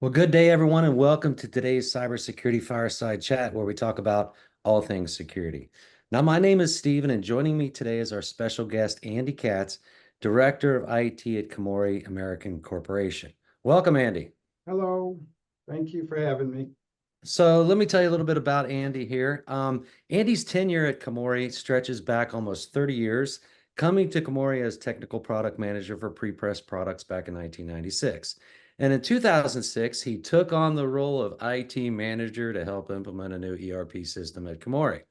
Well, good day, everyone, and welcome to today's Cybersecurity Fireside Chat, where we talk about all things security. Now, my name is Steven, and joining me today is our special guest, Andy Katz, Director of IT at Komori American Corporation. Welcome, Andy. Hello, thank you for having me. So let me tell you a little bit about Andy here. Andy's tenure at Komori stretches back almost 30 years, coming to Komori as technical product manager for pre-pressed products back in 1996. And in 2006, he took on the role of IT manager to help implement a new ERP system at Komori.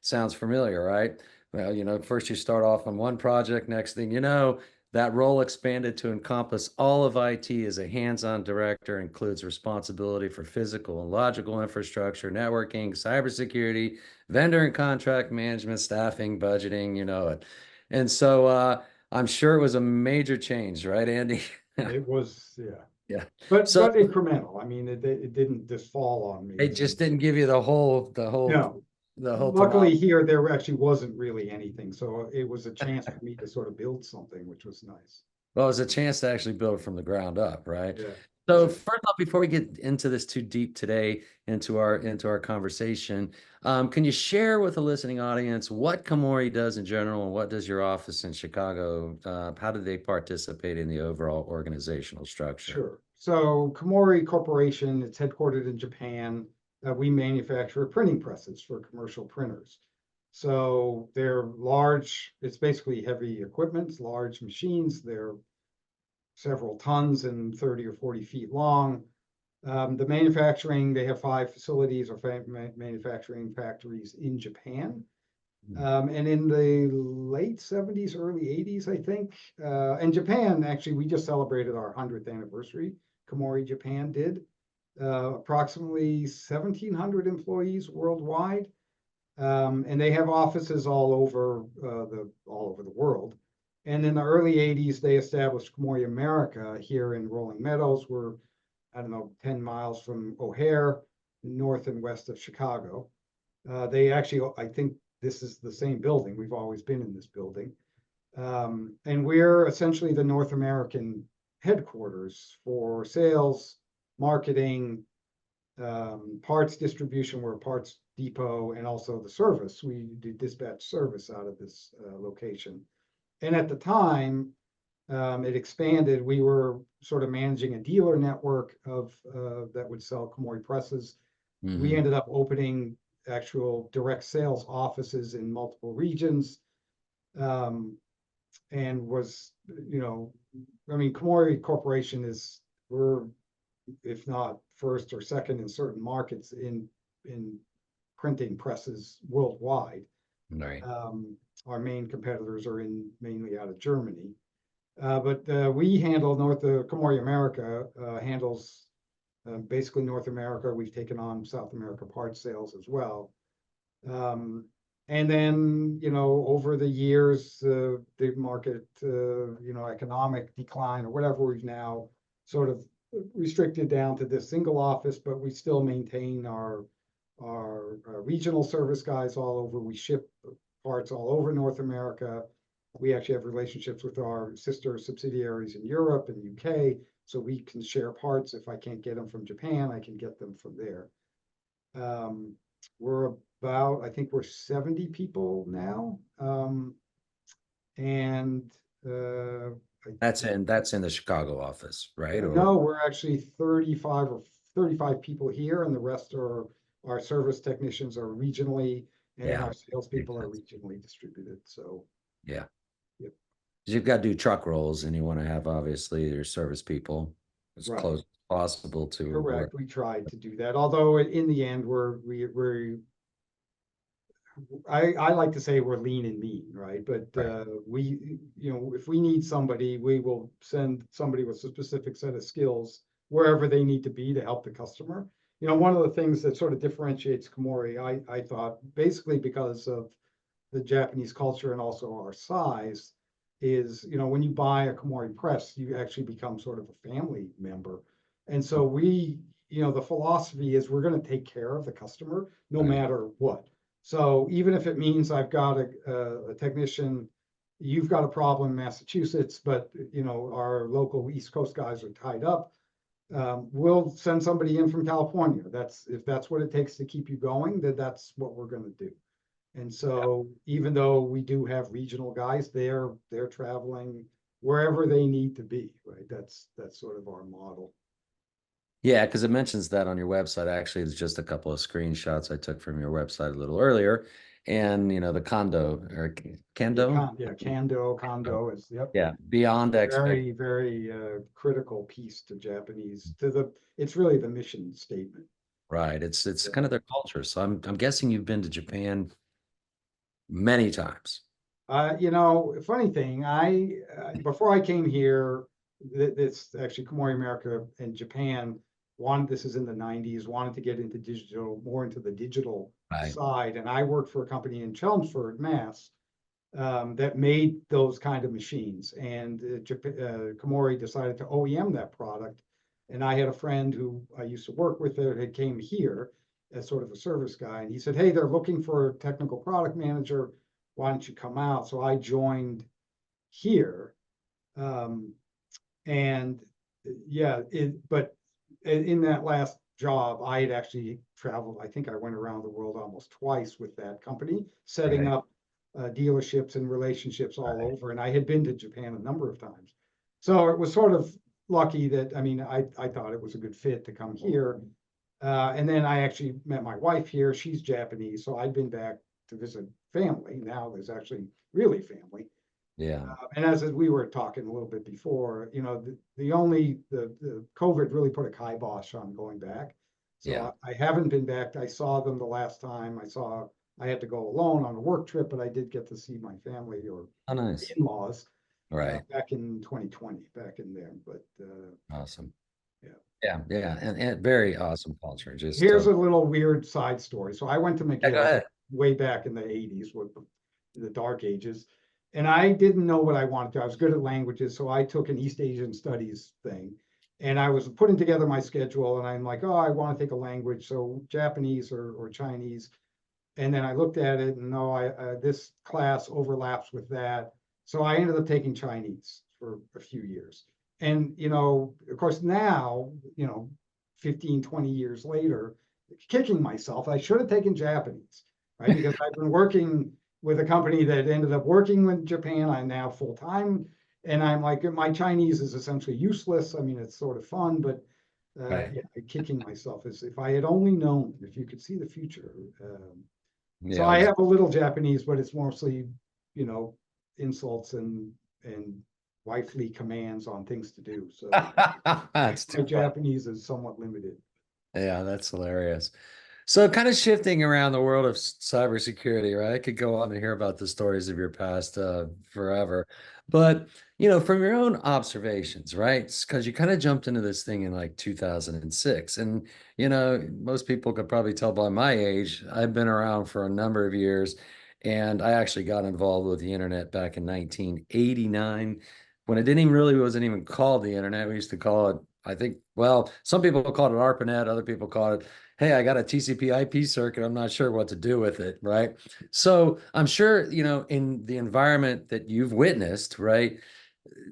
Sounds familiar, right? Well, first you start off on one project, next thing you know, that role expanded to encompass all of IT as a hands-on director, includes responsibility for physical and logical infrastructure, networking, cybersecurity, vendor and contract management, staffing, budgeting, you know it. And so I'm sure it was a major change, right, Andy? It was, yeah, Yeah. but So incremental. I mean, it didn't just fall on me. it just didn't give you No. the whole Luckily tomorrow. here, there actually wasn't really anything, so it was a chance for me to sort of build something, which was nice. Well, it was a chance to actually build from the ground up, right? Yeah, So right. first off, before we get into this too deep today into our conversation, can you share with the listening audience what Komori does in general and what does your office in Chicago? How do they participate in the overall organizational structure? Sure. So Komori Corporation, it's headquartered in Japan. We manufacture printing presses for commercial printers. So they're large, it's basically heavy equipment, large machines. They're several tons and 30 or 40 feet long. The manufacturing, they have 5 facilities or manufacturing factories in Japan. And in the late 70s, early 80s, I think, and Japan, actually, we just celebrated our 100th anniversary. Komori Japan did. Approximately 1,700 employees worldwide. And they have offices all over the world. And in the early 80s, they established Komori America here in Rolling Meadows. We're, I don't know, 10 miles from O'Hare, north and west of Chicago. They actually, I think this is the same building. We've always been in this building. And we're essentially the North American headquarters for sales, marketing, parts distribution. We're a parts depot, and also the service. We do dispatch service out of this location. And at the time, it expanded. We were sort of managing a dealer network of that would sell Komori presses. We Hmm. ended up opening actual direct sales offices in multiple regions, um, and was, I mean, Komori Corporation we're, if not first or second in certain markets in printing presses worldwide. Right. Our main competitors are mainly out of Germany. But we handle Komori America handles basically North America. We've taken on South America parts sales as well. Um, and then, over the years, the market, economic decline or whatever, we've now sort of restricted down to this single office, but we still maintain our regional service guys all over. We ship parts all over North America. We actually have relationships with our sister subsidiaries in Europe and UK, so we can share parts. If I can't get them from Japan, I can get them from there. We're I think we're 70 people now. And That's in the Chicago office, right? Or no, we're actually 35 people here, and the rest are our service technicians are regionally, and then yeah, our makes salespeople are sense. regionally distributed. So, Yeah. yep, 'Cause you've got to do truck rolls and you want to have obviously your service people as right. close as possible to where. Correct. We tried to do that, although in the end, I like to say we're lean and mean, right? But Right. if we need somebody, we will send somebody with a specific set of skills wherever they need to be to help the customer. One of the things that sort of differentiates Komori, I thought, basically because of the Japanese culture and also our size, is, when you buy a Komori press, you actually become sort of a family member. And so the philosophy is we're going to take care of the customer no Right. matter what. So even if it means I've got a technician, you've got a problem in Massachusetts, but our local East Coast guys are tied up. we'll send somebody in from California. If that's what it takes to keep you going, then that's what we're going to do. And so even though we do have regional guys, they're traveling wherever they need to be, right? That's sort of our model. Yeah, because it mentions that on your website. Actually, it's just a couple of screenshots I took from your website a little earlier. And, the condo or Kando. Oh, Kondo is, yep, yeah, beyond expect. very, very critical piece to it's really the mission statement. Right. It's Yeah. kind of their culture. So I'm guessing you've been to Japan many times. Funny thing, before I came here, this actually Komori America and Japan this is in the 90s, wanted to get into more into the digital Right. side. And I worked for a company in Chelmsford, Mass, that made those kind of machines. And Komori decided to OEM that product. And I had a friend who I used to work with that had came here as sort of a service guy. And he said, hey, they're looking for a technical product manager. Why don't you come out? So I joined here. Um, and yeah, but in that last job, I had actually traveled. I think I went around the world almost twice with that company, setting Right. up dealerships and relationships all Right. over. And I had been to Japan a number of times. So it was sort of lucky that, I mean, I thought it was a good fit to come here. And then I actually met my wife here. She's Japanese. So I'd been back to visit family. Now there's actually really family. Yeah. And as we were talking a little bit before, the COVID really put a kibosh on going back. So Yeah. I haven't been back. I saw them the last time I had to go alone on a work trip, but I did get to see my family or Oh, nice. in-laws Right. back in 2020, back in there. But Awesome. yeah. Yeah. Yeah. And very awesome culture. Just Here's a little weird side story. So I went to yeah, go McGill ahead. way back in the 80s with the dark ages. And I didn't know what I wanted to. I was good at languages, so I took an East Asian studies thing. And I was putting together my schedule, and I'm like, oh, I want to take a language, so Japanese or Chinese. And then I looked at it, and no, this class overlaps with that. So I ended up taking Chinese for a few years. And, of course, now, 15, 20 years later, kicking myself, I should have taken Japanese, right? Because I've been working with a company that ended up working with Japan. I'm now full time. And I'm like, my Chinese is essentially useless. I mean, it's sort of fun, but Right. yeah, kicking myself is if I had only known, if you could see the future. So Yeah. I have a little Japanese, but it's mostly, you know, insults and wifely commands on things to do. So That's my too funny. Japanese is somewhat limited. Yeah, that's hilarious. So, kind of shifting around the world of cybersecurity, right? I could go on and hear about the stories of your past forever. But, from your own observations, right? Because you kind of jumped into this thing in like 2006. And, most people could probably tell by my age, I've been around for a number of years. And I actually got involved with the internet back in 1989 when it didn't even really wasn't even called the internet. We used to call it, I think, well, some people called it ARPANET, other people called it, hey, I got a TCP IP circuit. I'm not sure what to do with it, right? So I'm sure, in the environment that you've witnessed, right,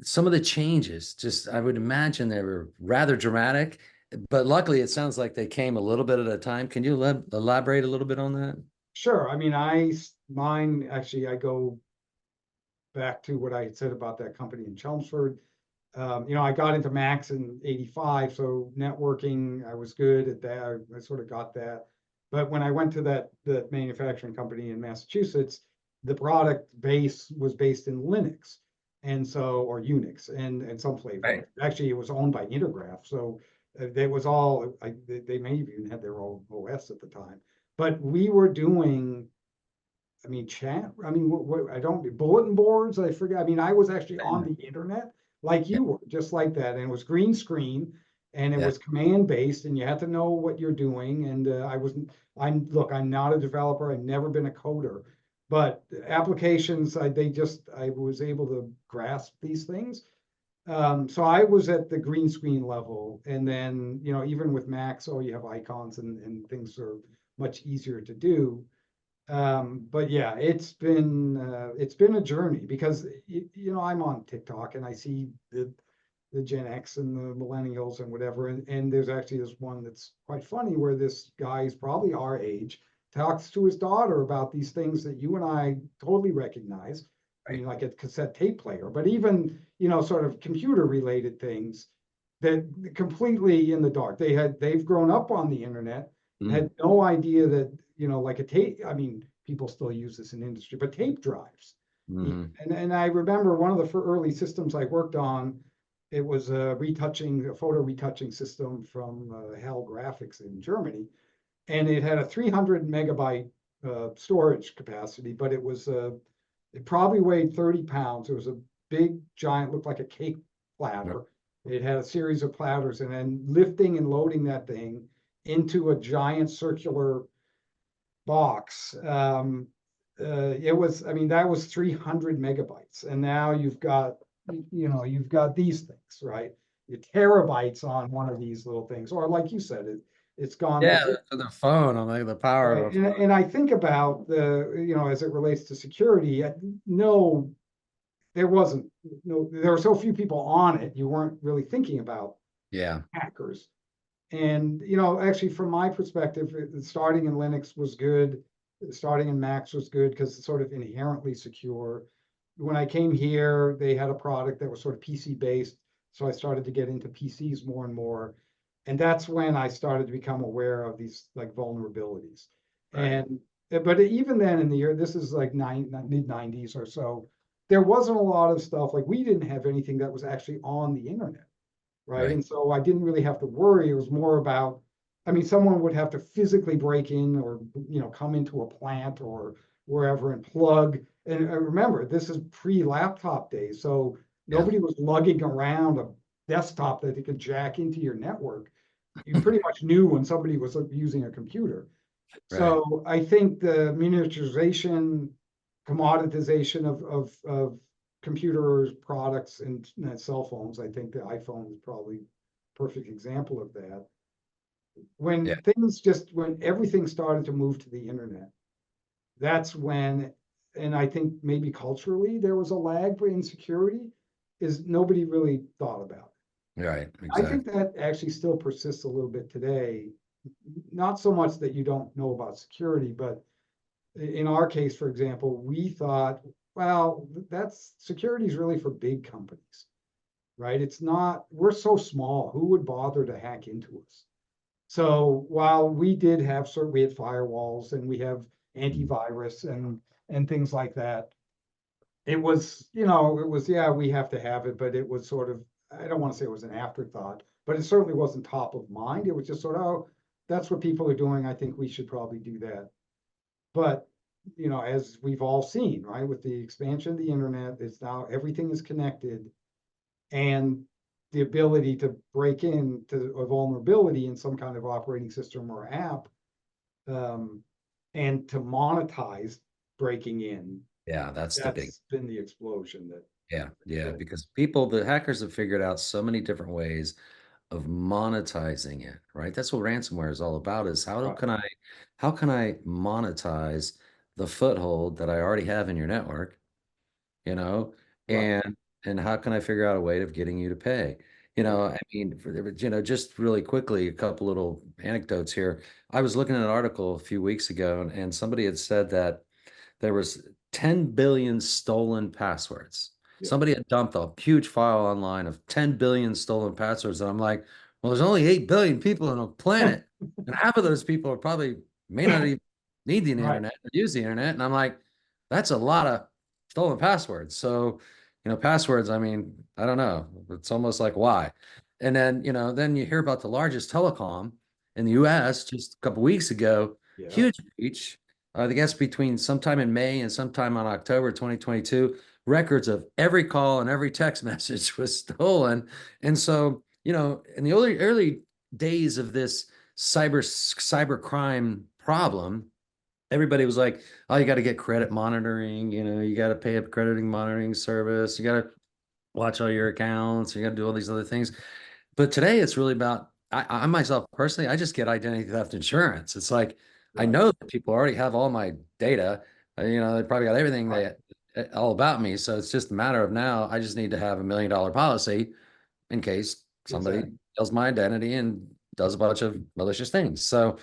some of the changes, just I would imagine they were rather dramatic, but luckily it sounds like they came a little bit at a time. Can you elaborate a little bit on that? Sure. I mean, mine actually, I go back to what I had said about that company in Chelmsford. I got into Macs in 85, so networking, I was good at that. I sort of got that. But when I went to the manufacturing company in Massachusetts, the product base was based in Linux or Unix and some flavor of Right. it. Actually, it was owned by Intergraph. So they was all, they may have even had their own OS at the time. But we were doing I mean, I don't, bulletin boards, I forget. I mean, I was actually on the internet like Yeah. you were, just like that. And it was green screen and it Yeah. was command based and you had to know what you're doing. And look, I'm not a developer. I've never been a coder, but applications, I was able to grasp these things. So I was at the green screen level. And then, even with Macs, you have icons and things are much easier to do. But yeah, it's been a journey because I'm on TikTok and I see the Gen X and the millennials and whatever. And there's actually this one that's quite funny where this guy is probably our age, talks to his daughter about these things that you and I totally recognize. I Right. mean, like a cassette tape player, but even, you know, sort of computer related things that completely in the dark. They've grown up on the internet, Mm. had no idea that, you know, like a tape, I mean, people still use this in industry, but tape drives. Hmm. And I remember one of the early systems I worked on, it was a photo retouching system from HAL Graphics in Germany, and it had a 300 megabyte storage capacity, but it probably weighed 30 pounds. It was a big, giant, looked like a cake platter. It had a series of platters, and then lifting and loading that thing into a giant circular box. It was, I mean, that was 300 megabytes. And now you've got, you know, you've got these things, right? Your terabytes on one of these little things, or like you said, it's gone to, Yeah, for the phone, I'm like the power right? of a phone. And I think about the, you know, as it relates to security, no, there wasn't, no, there were so few people on it, you weren't really thinking about Yeah, hackers. And, you know, actually, from my perspective, starting in Linux was good. Starting in Macs was good because it's sort of inherently secure. When I came here, they had a product that was sort of PC based. So I started to get into PCs more and more. And that's when I started to become aware of these like vulnerabilities. right. And, but even then in the year, this is like mid 90s or so, there wasn't a lot of stuff like we didn't have anything that was actually on the internet, right? Right. And so I didn't really have to worry. It was more about, I mean, someone would have to physically break in or, you know, come into a plant or wherever and plug. And remember, this is pre-laptop days, so Yeah. nobody was lugging around a desktop that they could jack into your network. You pretty much knew when somebody was using a computer. Right. So I think the miniaturization, commoditization of computers, products, and cell phones, I think the iPhone is probably a perfect example of that. Yeah. When everything started to move to the internet, that's when, and I think maybe culturally there was a lag for insecurity, is nobody really thought about Right. it. I think Exactly. that actually still persists a little bit today. Not so much that you don't know about security, but in our case, for example, we thought, well, that's security is really for big companies, right? It's not, we're so small, who would bother to hack into us? So while we did have certain, we had firewalls and we have Mm. antivirus and things like that. It was, you know, it was, yeah, we have to have it, but it was sort of, I don't want to say it was an afterthought, but it certainly wasn't top of mind. It was just sort of, oh, that's what people are doing. I think we should probably do that. But, you know, as we've all seen, right, with the expansion of the internet, it's now everything is connected, and the ability to break into a vulnerability in some kind of operating system or app, um, and to monetize breaking in, Yeah, that's the big. that's been the explosion that, Yeah, yeah, that because people, the hackers have figured out so many different ways of monetizing it, right? That's what ransomware is all about, is right, how can I monetize the foothold that I already have in your network, you know, right, and how can I figure out a way of getting you to pay? You yeah, know, I mean, you know, just really quickly, a couple little anecdotes here. I was looking at an article a few weeks ago, and somebody had said that there was 10 billion stolen passwords. yeah, Somebody had dumped a huge file online of 10 billion stolen passwords. And I'm like, well, there's only 8 billion people on the planet. And half of those people are probably may not even need the right, internet or use the internet. And I'm like, that's a lot of stolen passwords. So, you know, passwords, I mean, I don't know. It's almost like why? And then, you know, then you hear about the largest telecom in the US just a couple weeks ago, yeah, huge breach. I guess between sometime in May and sometime on October 2022, records of every call and every text message was stolen. And so, you know, in the early days of this cyber crime problem, everybody was like, "Oh, you got to get credit monitoring. You know, you got to pay a crediting monitoring service. You got to watch all your accounts. You got to do all these other things." But today it's really about I myself personally, I just get identity theft insurance. It's like I right, know that people already have all my data. You know, they probably got everything right, they all about me. So it's just a matter of now, I just need to have $1 million policy in case somebody Exactly. steals my identity and does a bunch of malicious things. So,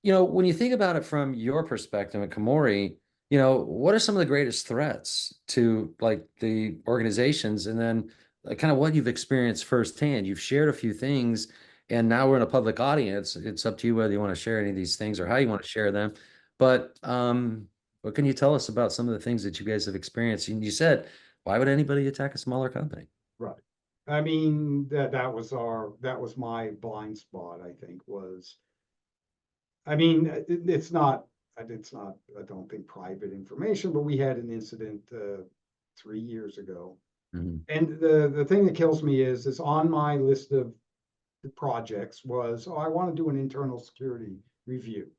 when you think about it from your perspective at Komori, what are some of the greatest threats to like the organizations, and then kind of what you've experienced firsthand? You've shared a few things, and now we're in a public audience. It's up to you whether you want to share any of these things or how you want to share them. But what can you tell us about some of the things that you guys have experienced? And you said, why would anybody attack a smaller company? Right. I mean, that was my blind spot, I think, was, I mean, it's not, I don't think private information, but we had an incident 3 years ago. Mhm. And the thing that kills me is on my list of projects was, oh, I want to do an internal security review.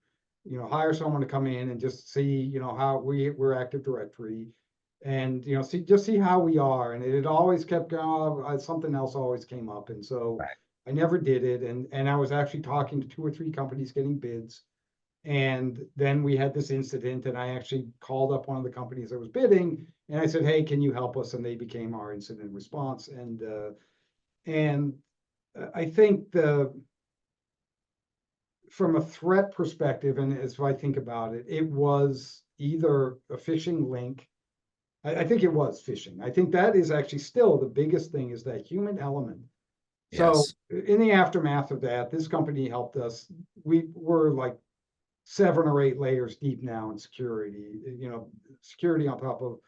Hire someone to come in and just see, how we're Active Directory, and see how we are. And it always kept going. Something else always came up, and so Right. I never did it. And I was actually talking to 2 or 3 companies getting bids. And then we had this incident, and I actually called up one of the companies that was bidding, and I said, "Hey, can you help us?" And they became our incident response. And I think from a threat perspective, and as I think about it, it was either a phishing link. I think it was phishing. I think that is actually still the biggest thing, is that human element. So Yes. in the aftermath of that, this company helped us. We were like 7 or 8 layers deep now in security. Security on top of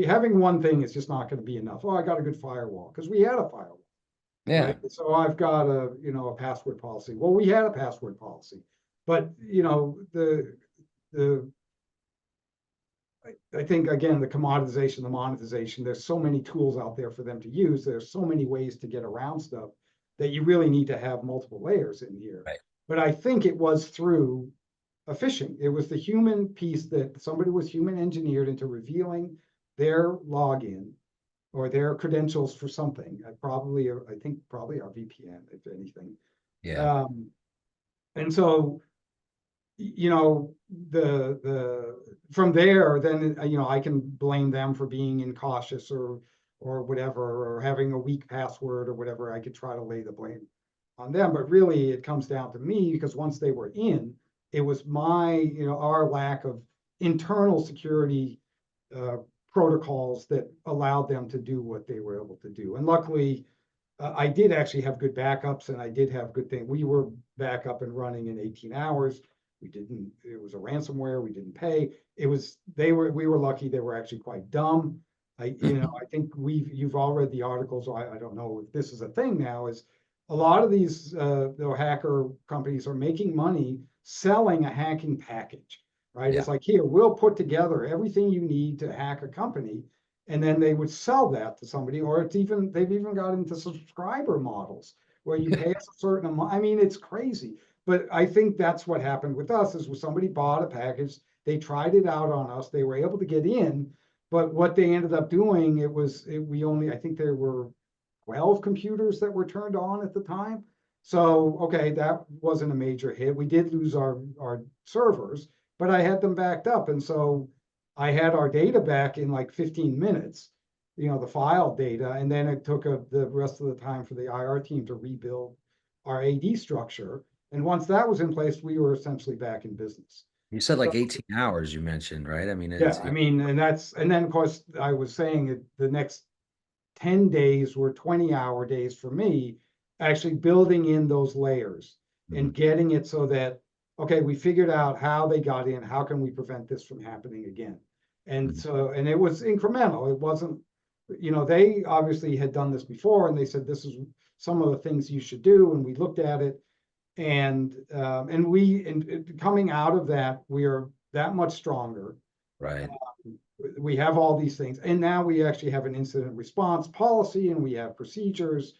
having one thing is just not going to be enough. Oh, I got a good firewall, because we had a firewall. Right? Yeah. So I've got a password policy. Well, we had a password policy, but the I think, again, the commoditization, the monetization, there's so many tools out there for them to use. There's so many ways to get around stuff that you really need to have multiple layers in here. Right. But I think it was through a phishing. It was the human piece, that somebody was human engineered into revealing their login or their credentials for something. I think probably our VPN, if anything. Yeah. Um, and so, you know, the from there, then I can blame them for being incautious or whatever, or having a weak password or whatever. I could try to lay the blame on them, but really it comes down to me, because once they were in, it was our lack of internal security uh, protocols that allowed them to do what they were able to do. And luckily, I did actually have good backups, and I did have good thing. We were back up and running in 18 hours. It was a ransomware. We didn't pay. We were lucky. They were actually quite dumb. I think you've all read the articles. So I don't know if this is a thing now, is a lot of these hacker companies are making money selling a hacking package, right? Yeah. It's like, here, we'll put together everything you need to hack a company, and then they would sell that to somebody, or they've even got into subscriber models where you pay us a certain amount. I mean, it's crazy. But I think that's what happened with us, is when somebody bought a package, they tried it out on us, they were able to get in, but what they ended up doing, I think there were 12 computers that were turned on at the time. So, okay, that wasn't a major hit. We did lose our servers, but I had them backed up. And so I had our data back in like 15 minutes, the file data. And then it took the rest of the time for the IR team to rebuild our AD structure. And once that was in place, we were essentially back in business. You said So like 18 hours you mentioned, right? I mean, yeah, I mean, and then of course I was saying that the next 10 days were 20-hour days for me, actually building in those layers and Mhm. getting it so that, okay, we figured out how they got in, how can we prevent this from happening again? Mhm. And it was incremental. It wasn't, they obviously had done this before, and they said, this is some of the things you should do. And we looked at it, and coming out of that, we are that much stronger. Right. We have all these things, and now we actually have an incident response policy, and we have procedures.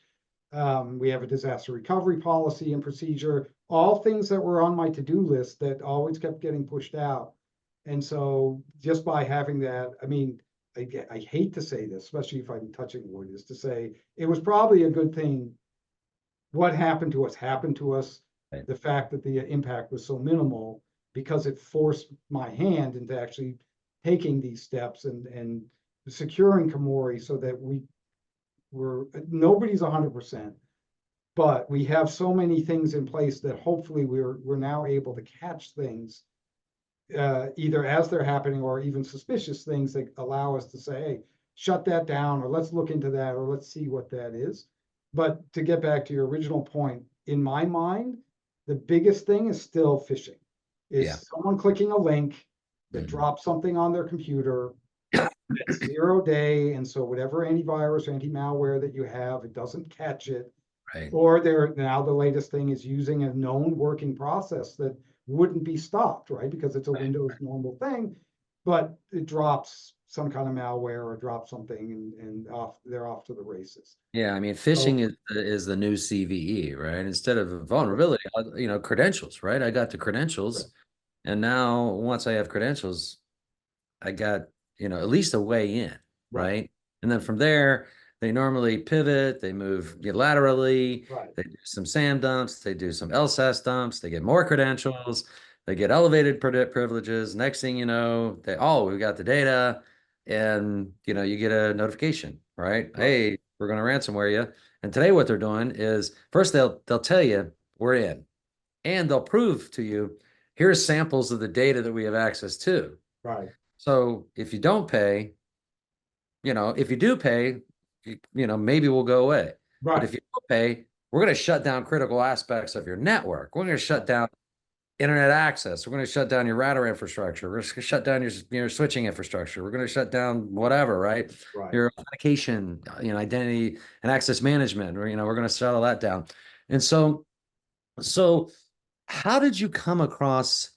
We have a disaster recovery policy and procedure, all things that were on my to-do list that always kept getting pushed out. And so just by having that, I mean, I hate to say this, especially if I'm touching wood, is to say it was probably a good thing. What happened to us. Right. The fact that the impact was so minimal, because it forced my hand into actually taking these steps and securing Komori, so that nobody's 100%, but we have so many things in place that hopefully we're now able to catch things either as they're happening or even suspicious things that allow us to say, hey, shut that down, or let's look into that, or let's see what that is. But to get back to your original point, in my mind, the biggest thing is still phishing. Yeah. Is someone clicking a link that Mhm. drops something on their computer, it's 0 day, and so whatever antivirus or anti-malware that you have, it doesn't catch it. Right. Or they're now the latest thing is using a known working process that wouldn't be stopped, right? Because it's a Right. Windows normal thing, but it drops some kind of malware or drops something and they're off to the races. Yeah, I mean, So phishing is the new CVE, right? Instead of a vulnerability, credentials, right? I got the right, credentials, and now once I have credentials, I got, at least a way in, right, right? And then from there, they normally pivot, they move laterally, right, they do some SAM dumps, they do some LSAS dumps, they get more credentials, they get elevated privileges. Next thing you know, we got the data, and you get a notification, right? right, Hey, we're going to ransomware you. And today what they're doing is first they'll tell you we're in, and they'll prove to you here's samples of the data that we have access to. right, So if you don't pay, if you do pay, maybe we'll go away. But right, if you don't pay, we're going to shut down critical aspects of your network. We're going to shut right, down internet access. We're going to shut down your router infrastructure. We're going to shut down your switching infrastructure. We're going to shut down whatever, right? right. Your authentication, identity and access management. Or, we're going to shut all that down. And so how did you come across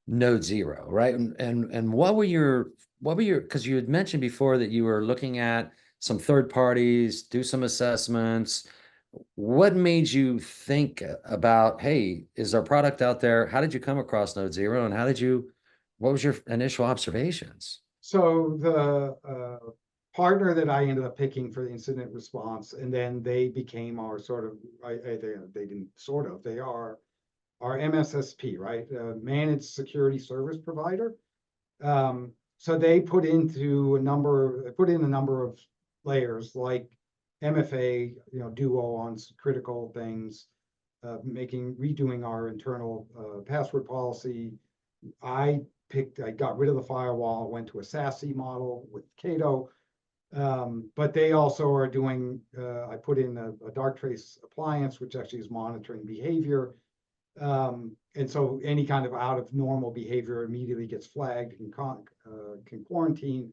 Node Zero, right? And what were your because you had mentioned before that you were looking at some third parties, do some assessments. What made you think about, hey, is our product out there? How did you come across Node Zero, and what was your initial observations? So the partner that I ended up picking for the incident response, and then they became our sort of, they didn't sort of, they are our MSSP, right? Managed Security Service Provider. So they put in a number of layers like MFA, Duo on critical things, redoing our internal password policy. I got rid of the firewall, went to a SASE model with Cato. But they also are doing, I put in a dark trace appliance, which actually is monitoring behavior. And so any kind of out of normal behavior immediately gets flagged and can quarantine.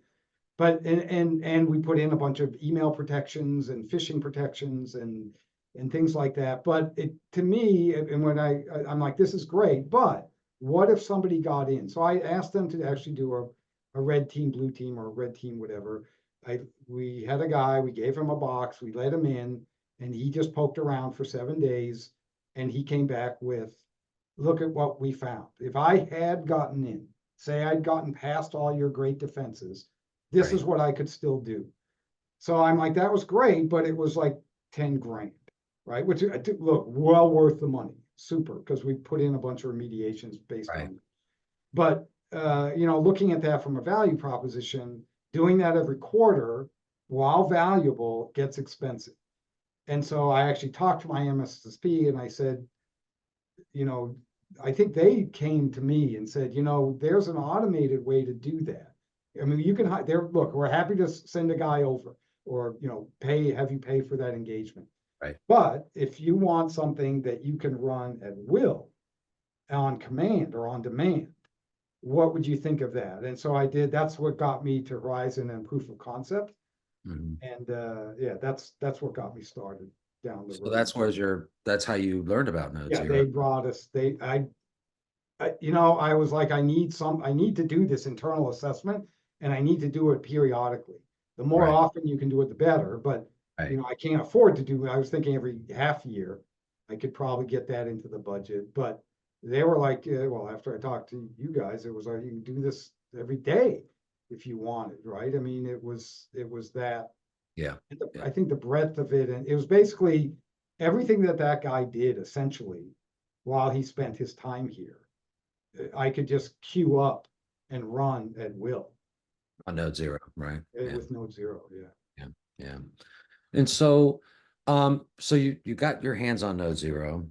But and we put in a bunch of email protections and phishing protections and things like that. But it to me, and when I'm like, this is great, but what if somebody got in? So I asked them to actually do a red team, blue team, or a red team, whatever. We had a guy, we gave him a box, we let him in, and he just poked around for 7 days, and he came back with, look at what we found. If I had gotten in, say I'd gotten past all your great defenses, this is Right, what I could still do. So I'm like, that was great, but it was like 10 grand, right? Which look, well worth the money. Super, because we put in a bunch of remediations based right, on. But looking at that from a value proposition, doing that every quarter, while valuable, gets expensive. And so I actually talked to my MSSP and I said, you know, I think they came to me and said, there's an automated way to do that. I mean, you can there. Look, we're happy to send a guy over, or have you pay for that engagement. right. But if you want something that you can run at will, on command or on demand, what would you think of that? And so I did. That's what got me to Horizon and proof of concept. Mhm. And yeah, that's what got me started down the So road. that's how you learned about Node Yeah, Zero. they brought us. I was like, I need to do this internal assessment, and I need to do it periodically. The more Right, often you can do it, the better. But right. I can't afford to do. I was thinking every half year, I could probably get that into the budget. But they were like, well, after I talked to you guys, it was like you can do this every day if you wanted, right? I mean, it was that. Yeah, yeah. I think the breadth of it, and it was basically everything that guy did essentially while he spent his time here. I could just queue up and run at will On Node Zero, right? Yeah, with Node Zero. Yeah. yeah, yeah. And so you got your hands on Node Zero,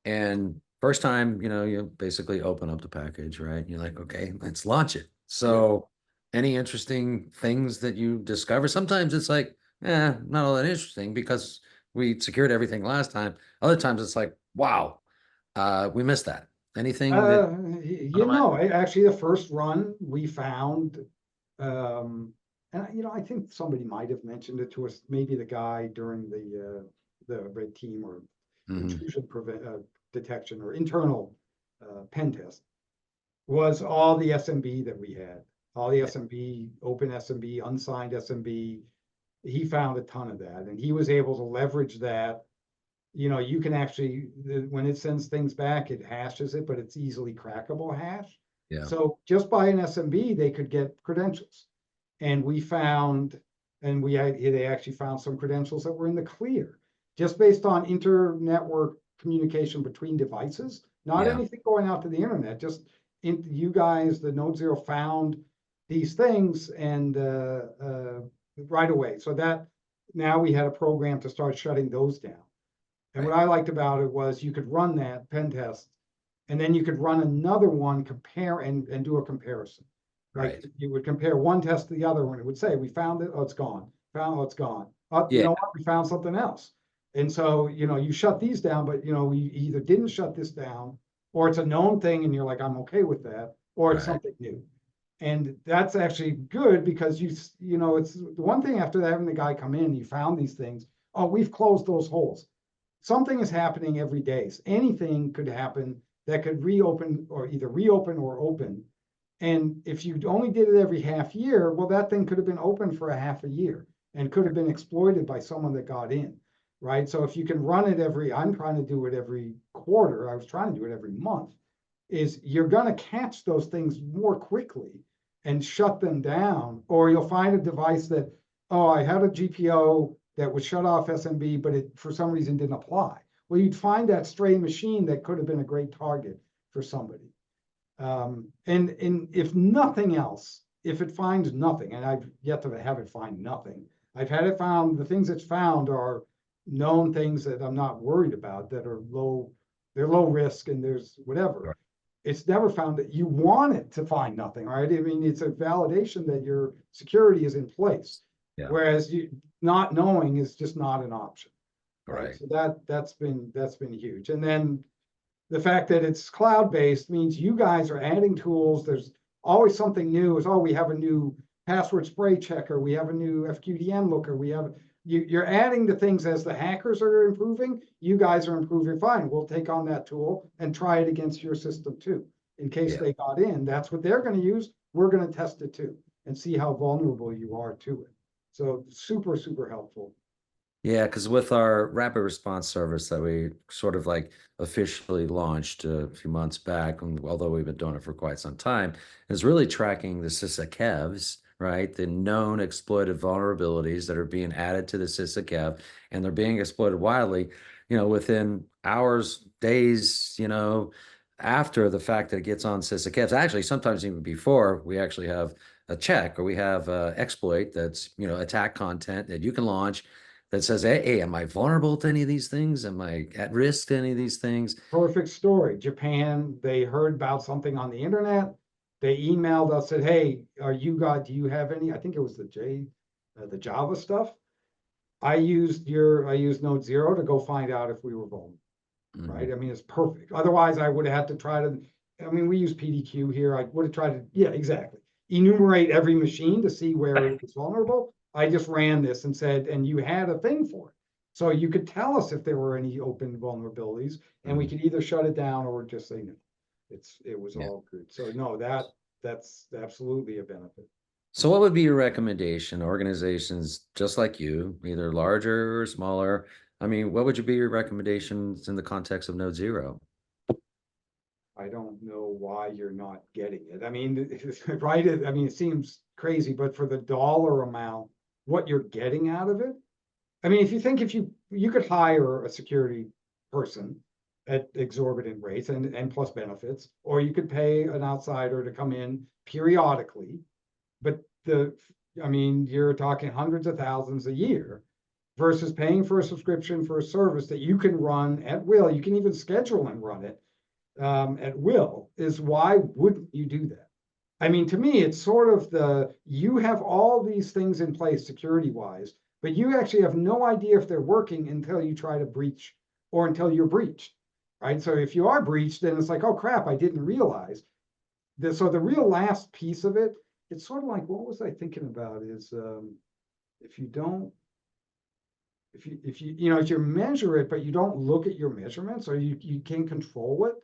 and first time, you basically open up the package, right? You're like, okay, let's launch it. Yeah. So, any interesting things that you discover? Sometimes it's like, not all that interesting because we secured everything last time. Other times it's like, wow, we missed that. Anything that come to mind? Actually, the first run we found, and I think somebody might have mentioned it to us, maybe the guy during the red team or Hmm. intrusion detection or internal pen test, was all the SMB that we had, all the Yeah, SMB, open SMB, unsigned SMB. He found a ton of that, and he was able to leverage that. You can actually, when it sends things back, it hashes it, but it's easily crackable hash. yeah, So just by an SMB, they could get credentials. And we found, and they actually found some credentials that were in the clear, just based on inter-network communication between devices, not yeah, anything going out to the internet, just you guys, the Node Zero found these things and right away. So that now we had a program to start shutting those down. And what right, I liked about it was you could run that pen test and then you could run another one, compare and do a comparison. Like right. you would compare one test to the other one. It would say, we found it, oh, it's gone. Found, oh, it's gone. Oh, you Yeah, know what? We found something else. And so, you shut these down, but we either didn't shut this down, or it's a known thing and you're like, I'm okay with that, or it's right. something new. And that's actually good because it's the one thing after having the guy come in, you found these things. Oh, we've closed those holes. Something is happening every day. So anything could happen that could reopen or either reopen or open. And if you only did it every half year, well, that thing could have been open for a half a year and could have been exploited by someone that got in, right? So if you can run it I'm trying to do it every quarter. I was trying to do it every month. Is you're going to catch those things more quickly and shut them down, or you'll find a device that, oh, I had a GPO that would shut off SMB, but it for some reason didn't apply. Well, you'd find that stray machine that could have been a great target for somebody. And if nothing else, if it finds nothing, and I've yet to have it find nothing, I've had it found, the things it's found are known things that I'm not worried about, that are they're low risk and there's whatever. Right. It's never found that you want it to find nothing, right? I mean, it's a validation that your security is in place, Yeah, whereas not knowing is just not an option, right? right. So that's been huge. And then the fact that it's cloud-based means you guys are adding tools. There's always something new. Is, oh, we have a new password spray checker. We have a new FQDN looker. You're adding the things as the hackers are improving. You guys are improving. Fine, we'll take on that tool and try it against your system too. In case Yeah. they got in, that's what they're going to use. We're going to test it too and see how vulnerable you are to it. So super, super helpful. Yeah, because with our rapid response service that we sort of like officially launched a few months back, and although we've been doing it for quite some time, is really tracking the sysakevs, right? The known exploited vulnerabilities that are being added to the sysakev, and they're being exploited widely, within hours, days, after the fact that it gets on sysakevs. Actually, sometimes even before, we actually have a check or we have exploit that's, attack content that you can launch that says, hey, am I vulnerable to any of these things? Am I at risk to any of these things? Perfect story. Japan, they heard about something on the internet. They emailed us, said, hey, do you have any? I think it was the Java stuff. I used Node Zero to go find out if we were vulnerable, right? Mhm. I mean, it's perfect. Otherwise, I would have had to try to, I mean, we use PDQ here. I would have tried to, yeah, exactly. Enumerate every machine to see where it was vulnerable. I just ran this and said, and you had a thing for it. So you could tell us if there were any open vulnerabilities, and we Mhm. could either shut it down or just say no. It was Yeah. all good. So no, that's absolutely a benefit. So, what would be your recommendation? Organizations just like you, either larger or smaller. I mean, what would you be your recommendations in the context of Node Zero? I don't know why you're not getting it. I mean, right? I mean, it seems crazy, but for the dollar amount, what you're getting out of it. I mean, if you could hire a security person at exorbitant rates and plus benefits, or you could pay an outsider to come in periodically. But I mean, you're talking hundreds of thousands a year versus paying for a subscription for a service that you can run at will. You can even schedule and run it at will. Is why wouldn't you do that? I mean, to me, it's sort of you have all these things in place security wise, but you actually have no idea if they're working until you try to breach or until you're breached, right? So if you are breached, then it's like, oh crap, I didn't realize. So the real last piece of it, it's sort of like, what was I thinking about is if you don't, if you measure it, but you don't look at your measurements or you can't control it,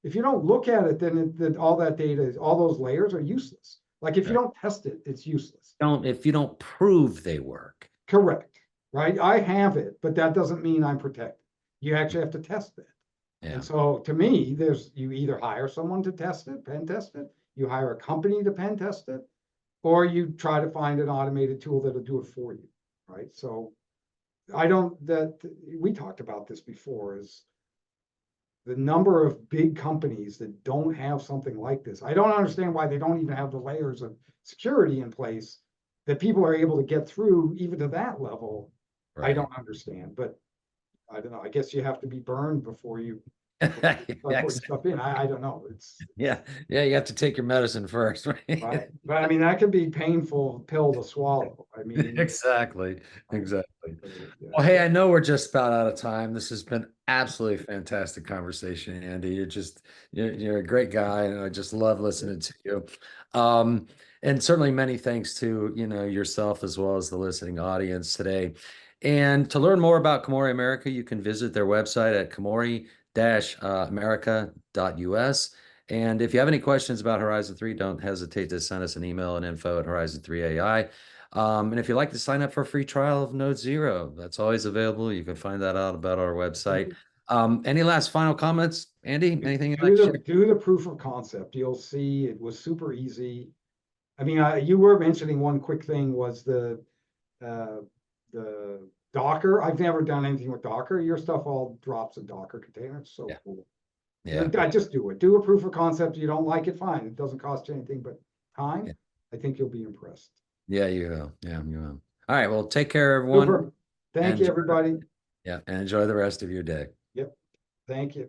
if you don't look at it, then all that data, all those layers are useless. Like if you don't test it, it's useless. If you don't prove they work. Correct, right? I have it, but that doesn't mean I'm protected. You actually have to test it. Yeah. And so to me, you either hire someone to test it, pen test it, you hire a company to pen test it, or you try to find an automated tool that'll do it for you, right? So we talked about this before, is the number of big companies that don't have something like this. I don't understand why they don't even have the layers of security in place that people are able to get through even to that level. I don't understand, but I don't know. I guess you have to be burned before you start putting stuff in. I don't know. Yeah, you have to take your medicine first, right? Right. But I mean, that could be painful pill to swallow. I mean, Exactly. yeah. Well, hey, I know we're just about out of time. This has been absolutely fantastic conversation, Andy. You're a great guy, and I just love listening to you. And certainly many thanks to yourself as well as the listening audience today. And to learn more about Komori America, you can visit their website at komori-america.us. And if you have any questions about Horizon 3, don't hesitate to send us an email at info@Horizon3.ai. And if you'd like to sign up for a free trial of Node Zero, that's always available. You can find that out about our website. Any last final comments, Andy? Anything you'd like to share? Do the proof of concept. You'll see it was super easy. I mean, you were mentioning one quick thing was the Docker. I've never done anything with Docker. Your stuff all drops in Docker containers. So cool. Yeah. I just do it. Do a proof of concept. You don't like it, fine. It doesn't cost you anything but time. Yeah. I think you'll be impressed. Yeah, you will. Yeah, you will. All right. Well, take care, everyone. Super. Thank you, everybody. Yeah, and enjoy the rest of your day. Yep. Thank you.